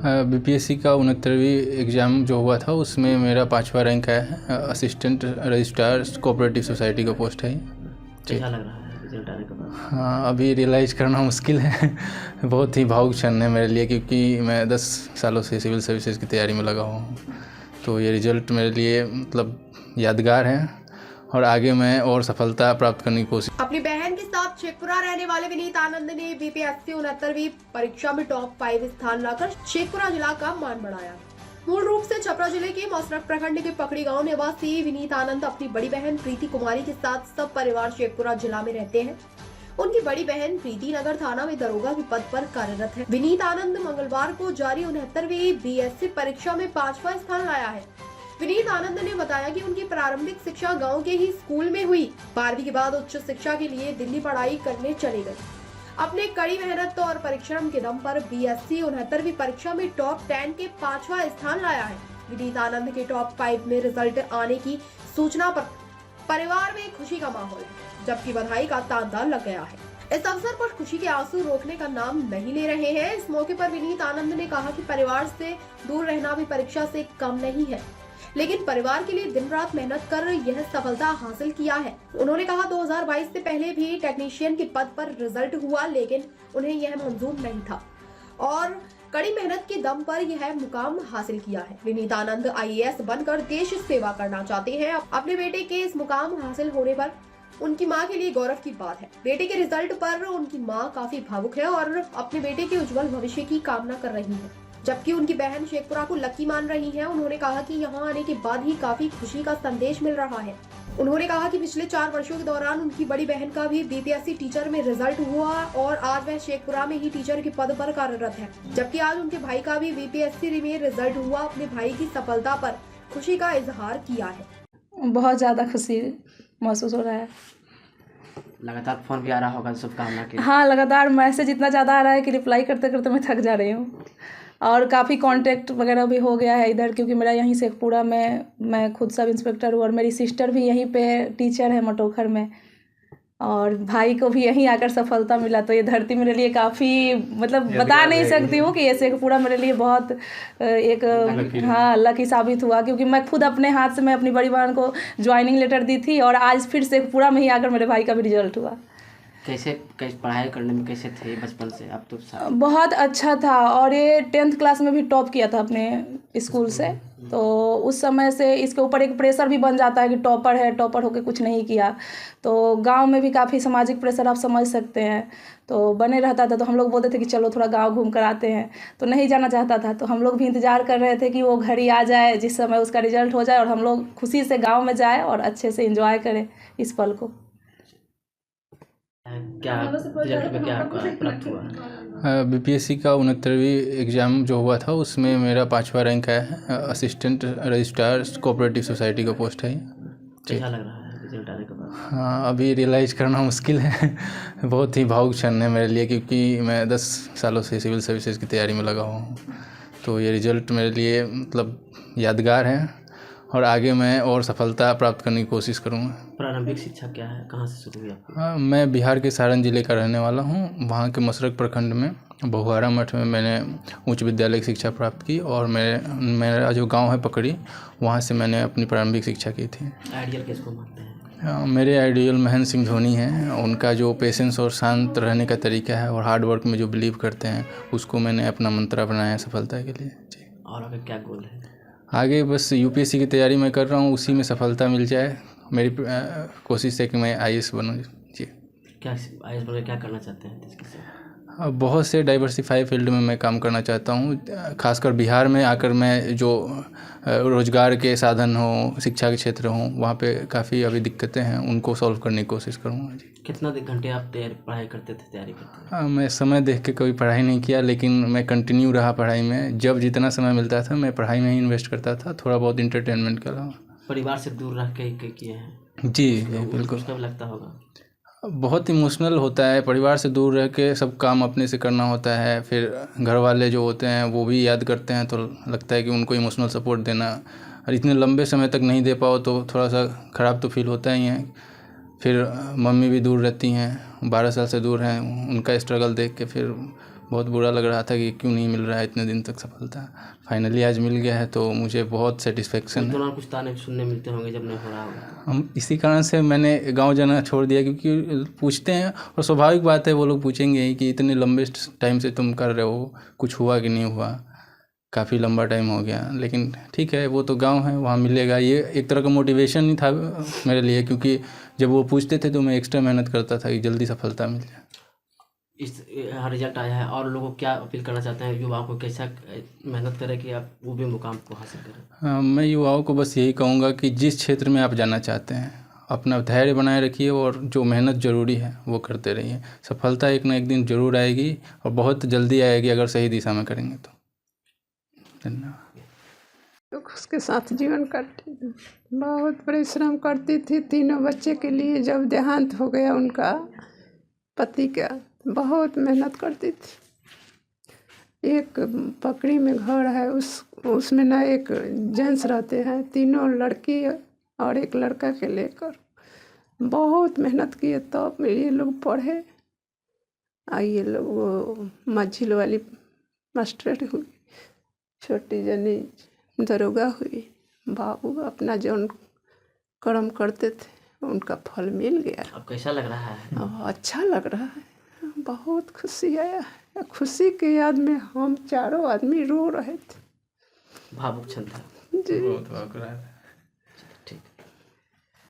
BPSC का 69वीं exam जो हुआ था उसमें मेरा 5वां रैंक आया है। असिस्टेंट रजिस्ट्रार कोऑपरेटिव सोसाइटी का पोस्ट है। कैसा लग रहा है रिजल्ट आने के बाद? हाँ, अभी रियलाइज़ करना मुश्किल है। बहुत ही भावुक क्षण है मेरे लिए, क्योंकि मैं 10 सालों से सिविल सर्विसेज की तैयारी में लगा हुआ हूँ। तो ये रिज़ल्ट मेरे लिए मतलब यादगार है और आगे मैं और सफलता प्राप्त करने की कोशिश। अपनी बहन के साथ शेखपुरा रहने वाले विनीत आनंद ने बीपीएससी 69वीं परीक्षा में टॉप 5 स्थान लाकर शेखपुरा जिला का मान बढ़ाया। मूल रूप से छपरा जिले के मसरख प्रखंड के पकड़ी गांव निवासी विनीत आनंद अपनी बड़ी बहन प्रीति कुमारी के साथ सब परिवार शेखपुरा जिला में रहते हैं। उनकी बड़ी बहन प्रीति नगर थाना में दरोगा के पद पर कार्यरत है। विनीत आनंद मंगलवार को जारी 69वीं बीएससी परीक्षा में 5वां स्थान लाया है। विनीत आनंद ने बताया कि उनकी प्रारंभिक शिक्षा गांव के ही स्कूल में हुई। 12वीं के बाद उच्च शिक्षा के लिए दिल्ली पढ़ाई करने चले गए। अपने कड़ी मेहनत और परिश्रम के दम पर बीएससी 69वीं परीक्षा में टॉप 10 के 5वां स्थान लाया है। विनीत आनंद के टॉप 5 में रिजल्ट आने की सूचना पर परिवार में खुशी का माहौल है, जबकि बधाई का तांता लग गया है। इस अवसर पर खुशी के आंसू रोकने का नाम नहीं ले रहे हैं। इस मौके पर विनीत आनंद ने कहा कि परिवार से दूर रहना भी परीक्षा से कम नहीं है, लेकिन परिवार के लिए दिन रात मेहनत कर यह सफलता हासिल किया है। उन्होंने कहा 2022 से पहले भी टेक्नीशियन के पद पर रिजल्ट हुआ, लेकिन उन्हें यह मंजूर नहीं था और कड़ी मेहनत के दम पर यह मुकाम हासिल किया है। विनीत आनंद आईएएस बनकर देश सेवा करना चाहते हैं। अपने बेटे के इस मुकाम हासिल होने पर उनकी मां के लिए गौरव की बात है। बेटे के रिजल्ट पर उनकी मां काफी भावुक है और अपने बेटे के उज्जवल भविष्य की कामना कर रही है, जबकि उनकी बहन शेखपुरा को लकी मान रही है। उन्होंने कहा कि यहाँ आने के बाद ही काफी खुशी का संदेश मिल रहा है। उन्होंने कहा कि पिछले 4 वर्षों के दौरान उनकी बड़ी बहन का भी बीपीएससी टीचर में रिजल्ट हुआ और आज वह शेखपुरा में ही टीचर के पद पर कार्यरत है, जबकि आज उनके भाई का भी बीपीएससी में रिजल्ट हुआ। अपने भाई की सफलता पर खुशी का इजहार किया है। बहुत ज़्यादा खुशी महसूस हो रहा है। लगातार फोन भी आ रहा होगा शुभकामना के? हाँ, लगातार मैसेज इतना ज़्यादा आ रहा है कि रिप्लाई करते करते मैं थक जा रही हूँ और काफ़ी कांटेक्ट वगैरह भी हो गया है इधर, क्योंकि मेरा यहीं शेखपुरा में मैं खुद सब इंस्पेक्टर हूँ और मेरी सिस्टर भी यहीं पे टीचर है मटोखर में, और भाई को भी यहीं आकर सफलता मिला। तो ये धरती मेरे लिए काफ़ी मतलब बता नहीं सकती हूँ कि ये शेखपुरा मेरे लिए बहुत एक लकी साबित हुआ, क्योंकि मैं खुद अपने हाथ से मैं अपनी बड़ी बहन को ज्वाइनिंग लेटर दी थी और आज फिर शेखपुरा में ही आकर मेरे भाई का भी रिजल्ट हुआ। कैसे पढ़ाई करने में कैसे थे बचपन से? अब तो बहुत अच्छा था और ये 10th क्लास में भी टॉप किया था अपने स्कूल से। तो उस समय से इसके ऊपर एक प्रेशर भी बन जाता है कि टॉपर है, टॉपर होके कुछ नहीं किया। तो गांव में भी काफ़ी सामाजिक प्रेशर आप समझ सकते हैं, तो बने रहता था। तो हम लोग बोलते थे कि चलो थोड़ा गांव घूम कर आते हैं, तो नहीं जाना चाहता था। तो हम लोग भी इंतज़ार कर रहे थे कि वो घड़ी आ जाए जिस समय उसका रिजल्ट हो जाए और हम लोग खुशी से गाँव में जाए और अच्छे से इंजॉय करें इस पल को। क्या रिजल्ट में क्या प्राप्त हुआ? बीपीएससी का 69वीं एग्ज़ाम जो हुआ था उसमें मेरा 5वां रैंक आया है। असिस्टेंट रजिस्ट्रार कोऑपरेटिव सोसाइटी का पोस्ट है। कैसा लग रहा है रिजल्ट आने के बाद? हाँ, अभी रियलाइज़ करना मुश्किल है। बहुत ही भावुक क्षण है मेरे लिए, क्योंकि मैं 10 सालों से सिविल सर्विसेज की तैयारी में लगा हुआ हूँ। तो ये रिज़ल्ट मेरे लिए मतलब यादगार है और आगे मैं और सफलता प्राप्त करने की कोशिश करूँगा। प्रारंभिक शिक्षा क्या है, कहाँ से शुरू हुई आपकी? हाँ, मैं बिहार के सारण ज़िले का रहने वाला हूँ। वहाँ के मसरख प्रखंड में बहुआरा मठ में मैंने उच्च विद्यालय की शिक्षा प्राप्त की और मेरा जो गांव है पकड़ी, वहाँ से मैंने अपनी प्रारंभिक शिक्षा की थी। आइडियल किसको मानते हैं? मेरे आइडियल महेंद्र सिंह धोनी हैं। उनका जो पेशेंस और शांत रहने का तरीका है और हार्ड वर्क में जो बिलीव करते हैं, उसको मैंने अपना मंत्र बनाया है सफलता के लिए। जी। और आगे क्या गोल है? आगे बस यूपीएससी की तैयारी मैं कर रहा हूँ, उसी में सफलता मिल जाए। मेरी कोशिश है कि मैं आईएएस बनूँ। जी। क्या आईएएस बनकर क्या करना चाहते हैं देश के लिए? बहुत से डाइवर्सिफाई फील्ड में मैं काम करना चाहता हूँ। खासकर बिहार में आकर मैं जो रोज़गार के साधन हो, शिक्षा के क्षेत्र हों, वहाँ पे काफ़ी अभी दिक्कतें हैं, उनको सॉल्व करने की कोशिश करूँगा। जी। कितना घंटे आप पढ़ाई करते थे, तैयारी करते थे? मैं समय देख के कभी पढ़ाई नहीं किया, लेकिन मैं कंटिन्यू रहा पढ़ाई में। जब जितना समय मिलता था मैं पढ़ाई में ही इन्वेस्ट करता था, थोड़ा बहुत इंटरटेनमेंट के अलावा। परिवार से दूर रह के किए हैं? जी बिल्कुल। कब लगता होगा? बहुत इमोशनल होता है। परिवार से दूर रह के सब काम अपने से करना होता है, फिर घर वाले जो होते हैं वो भी याद करते हैं, तो लगता है कि उनको इमोशनल सपोर्ट देना, और इतने लंबे समय तक नहीं दे पाओ तो थोड़ा सा ख़राब तो फील होता ही है। फिर मम्मी भी दूर रहती हैं, 12 साल से दूर हैं, उनका स्ट्रगल देख के फिर बहुत बुरा लग रहा था कि क्यों नहीं मिल रहा है इतने दिन तक सफलता। फाइनली आज मिल गया है तो मुझे बहुत सेटिस्फेक्शन है। दौरान कुछ ताने सुनने मिलते होंगे जब नहीं हो रहा होगा। हम इसी कारण से मैंने गांव जाना छोड़ दिया, क्योंकि पूछते हैं और स्वाभाविक बात है वो लोग पूछेंगे ही कि इतने लंबे टाइम से तुम कर रहे हो, कुछ हुआ कि नहीं हुआ। काफ़ी लंबा टाइम हो गया, लेकिन ठीक है वो तो गांव है, वहाँ मिलेगा। ये एक तरह का मोटिवेशन ही था मेरे लिए, क्योंकि जब वो पूछते थे तो मैं एक्स्ट्रा मेहनत करता था कि जल्दी सफलता मिल जाए। इस रिजल्ट आया है और लोगों को क्या अपील करना चाहते हैं, युवाओं को कैसा मेहनत करें कि आप वो भी मुकाम को हासिल करें? मैं युवाओं को बस यही कहूँगा कि जिस क्षेत्र में आप जाना चाहते हैं अपना धैर्य बनाए रखिए और जो मेहनत ज़रूरी है वो करते रहिए। सफलता एक ना एक दिन ज़रूर आएगी और बहुत जल्दी आएगी अगर सही दिशा में करेंगे तो। धन्यवाद। दुख उसके साथ जीवन काटी, बहुत परिश्रम करती थी तीनों बच्चे के लिए। जब देहांत हो गया उनका पति का, बहुत मेहनत करती थी। एक पकड़ी में घर है, उसमें ना एक जेंट्स रहते हैं, तीनों लड़की और एक लड़का के लेकर बहुत मेहनत किए तब ये लोग पढ़े। ये लोग वो माझिल वाली मास्टर हुई, छोटी जनी दरोगा हुई। बाबू अपना जो कर्म करते थे उनका फल मिल गया। अब कैसा लग रहा है? अब अच्छा लग रहा है, बहुत खुशी आया है। खुशी के याद में हम चारों आदमी रो रहे थे। भावुक क्षण था जी। बहुत भावुक रहा है।